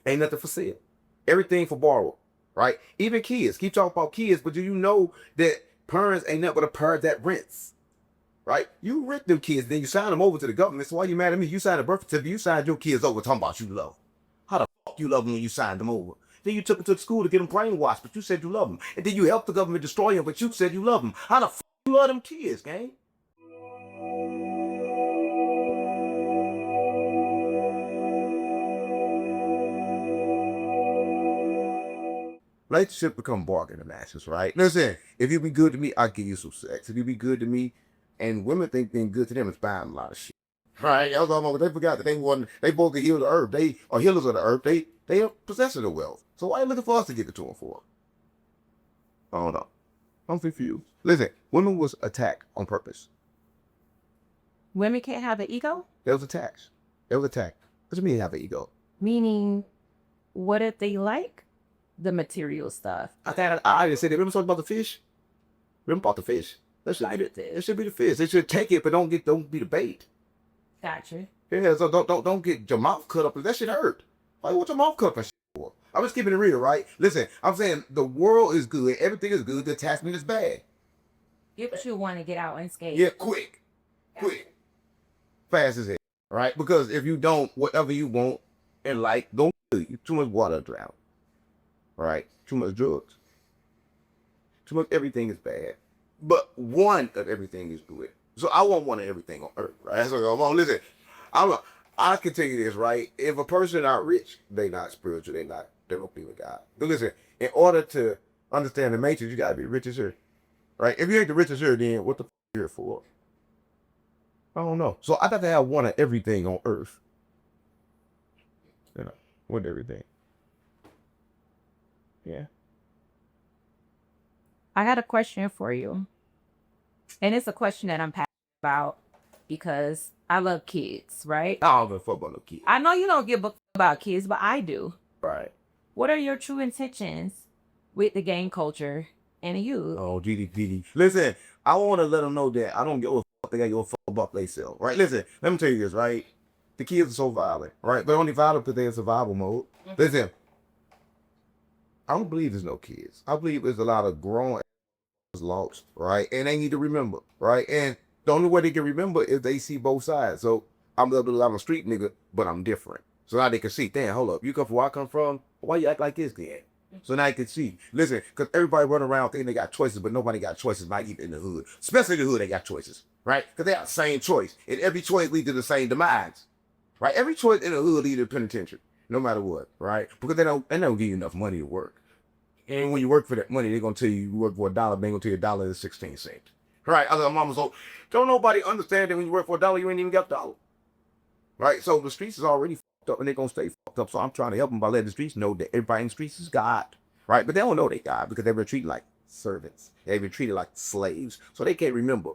Ain't nothing for sale. Everything for borrow, right? Even kids. Keep talking about kids, but do you know that parents ain't nothing but a parent that rents, right? You rent them kids, then you sign them over to the government. So why you mad at me? You signed a birth certificate, you signed your kids over talking about you love. How the fuck you love them when you signed them over? Then you took them to the school to get them brainwashed, but you said you love them. And then you helped the government destroy them, but you said you love them. How the fuck you love them kids, gang? Relationships become bargaining matches, right? Listen, if you be good to me, I'll give you some sex. If you be good to me, and women think being good to them is buying a lot of shit. Right? That's all they forgot that they both can heal the earth. They are healers of the earth. They are possessors of wealth. So why are you looking for us to give it to them for? I don't know. I'm confused. Listen, women was attacked on purpose. Women can't have an ego? They was attacked. They was attacked. What do you mean have an ego? Meaning, what if they like the material stuff? I didn't say that. Remember talking about the fish? Remember about the fish? That should be the fish. They should take it, but don't be the bait. Gotcha. Yeah, so don't get your mouth cut up. That shit hurt. Like, what's your mouth cut up and shit for? I'm just keeping it real, right? Listen, I'm saying the world is good. Everything is good. The attachment is bad. Get what you want to get out and skate. Yeah, quick. Fast as hell, right? Because if you don't, whatever you want and like, don't kill you. Too much water to drown. Right? Too much drugs. Too much everything is bad. But one of everything is good. So I want one of everything on earth, right? So come on, listen. I can tell you this, right? If a person not rich, they not spiritual, they don't believe in God. But listen, in order to understand the matrix, you gotta be rich as her. Right? If you ain't the rich as her, then what the f you here for? I don't know. So I got to have one of everything on earth. You know, with everything. Yeah. I got a question for you. And it's a question that I'm passionate about because I love kids, right? I don't give a fuck about no kids. I know you don't give a fuck about kids, but I do. Right. What are your true intentions with the gang culture and you? Oh, GD. Listen, I want to let them know that I don't give a fuck. They got your fuck about themselves, right? Listen, let me tell you this, right? The kids are so violent, right? They're only violent because they're in survival mode. Listen, I don't believe there's no kids. I believe there's a lot of grown lost, right? And they need to remember, right? And the only way they can remember is they see both sides. So I'm a street nigga, but I'm different. So now they can see, damn, hold up, you come from where I come from, why you act like this then? So now you can see. Listen, because everybody run around thinking they got choices, but nobody got choices, not even in the hood. Especially in the hood, they got choices, right? Because they have the same choice. And every choice leads to the same demise, right? Every choice in the hood leads to penitentiary, no matter what, right? Because they don't give you enough money to work. And when you work for that money, they're gonna tell you work for $1, they ain't gonna tell you $1.16. Right? Other mama, so don't nobody understand that when you work for $1, you ain't even got $1. Right? So the streets is already fucked up and they're gonna stay fucked up. So I'm trying to help them by letting the streets know that everybody in the streets is God. Right? But they don't know they God because they've been treated like servants. They've been treated like slaves. So they can't remember.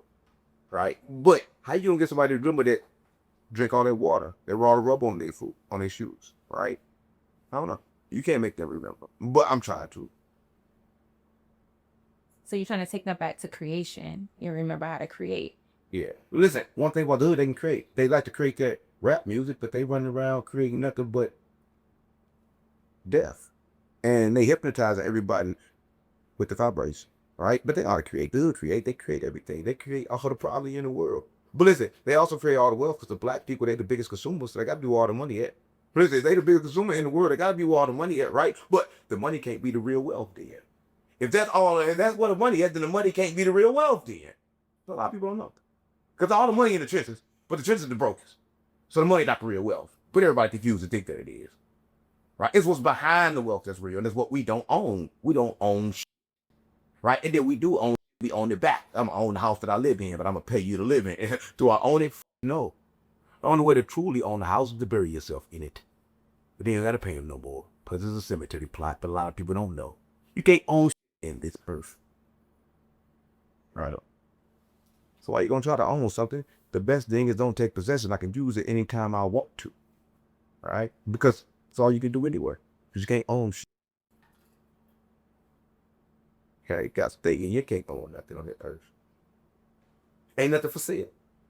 Right? But how you gonna get somebody to remember that drink all that water, that raw rub on their food, on their shoes, right? I don't know. You can't make them remember. But I'm trying to. So you're trying to take them back to creation. You remember how to create. Yeah. Listen, one thing about the hood, they can create. They like to create that rap music, but they run around creating nothing but death. And they hypnotize everybody with the vibration, right? But they ought to create. The hood create. They create everything. They create all the poverty in the world. But listen, they also create all the wealth because the black people, they're the biggest consumers, so they got to do all the money at. Listen, they the biggest consumer in the world. They got to do all the money at, right? But the money can't be the real wealth then. If that's what the money is, then the money can't be the real wealth then. So a lot of people don't know. Because all the money in the trenches, but the trenches are the brokers. So the money not the real wealth. But everybody confused and think that it is. Right? It's what's behind the wealth that's real. And it's what we don't own. We don't own shit. Right? And then we do own, we own it back. I'm gonna own the house that I live in, but I'm gonna pay you to live in. Do I own it? No. The only way to truly own the house is to bury yourself in it. But then you gotta pay them no more. Because it's a cemetery plot, but a lot of people don't know. You can't own in this earth. Right. So why you gonna try to own something? The best thing is don't take possession. I can use it anytime I want to. Right? Because it's all you can do anywhere. Because you can't own shit. Okay, you got to thinking you can't own nothing on this earth. Ain't nothing for sale.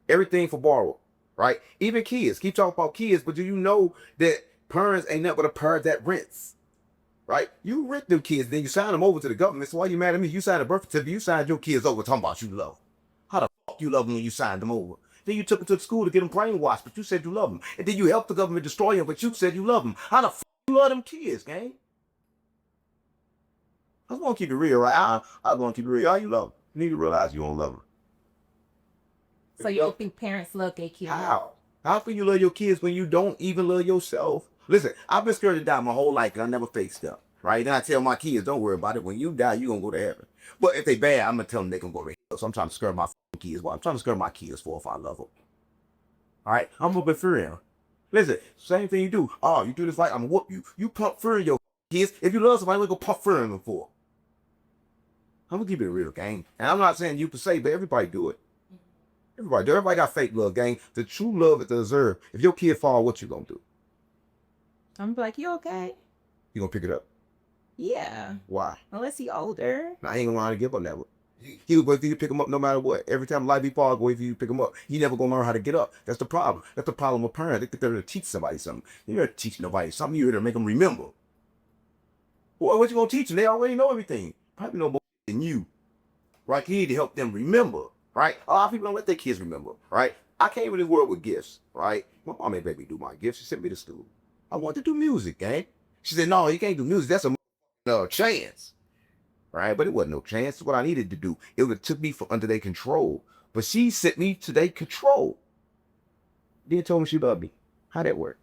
Everything for borrow. Right? Even kids. Keep talking about kids, but do you know that Parents ain't nothing but a parent that rents. Right? You rent them kids, then you sign them over to the government. So why you mad at me? You signed a birth certificate, you signed your kids over talking about you love them. How the fuck you love them when you signed them over? Then you took them to the school to get them brainwashed, but you said you love them. And then you helped the government destroy them, but you said you love them. How the fuck you love them kids, gang? I just want to keep it real, right? I want to keep it real. All you love them. You need to realize you don't love them. So you don't think parents love their kids? How? How can you love your kids when you don't even love yourself? Listen, I've been scared to die my whole life and I never faced up. Right? Then I tell my kids, don't worry about it. When you die, you're going to go to heaven. But if they bad, I'm going to tell them they can go to hell. So I'm trying to scare my kids. Well, I'm trying to scare my kids for if I love them. All right? I'm going to be for real. Listen, same thing you do. Oh, you do this like I'm going to whoop you. You pump fear in your kids. If you love somebody, we're going to pump fear in them for. I'm going to keep it real, gang. And I'm not saying you per se, but everybody do it. Everybody got fake love, gang. The true love is deserved. If your kid fall, what you gonna do? I'm like, you okay? You gonna pick it up? Yeah. Why? Unless he older. I ain't gonna learn how to give up that one. He was wait for you to pick him up no matter what. Every time life be fall, wait for you to pick him up. He never gonna learn how to get up. That's the problem. That's the problem with parents. They think they're to teach somebody something. You're here to teach nobody something. You're here to make them remember. Well, what you gonna teach them? They already know everything. Probably know more than you. Right? You need to help them remember. Right? A lot of people don't let their kids remember. Right? I came in this world with gifts. Right? My mom ain't let me do my gifts. She sent me to school. I want to do music, gang. She said, no, you can't do music. That's a chance. Right? But it wasn't no chance. It's what I needed to do. It took me from under their control. But she sent me to their control. Then told me she loved me. How that work?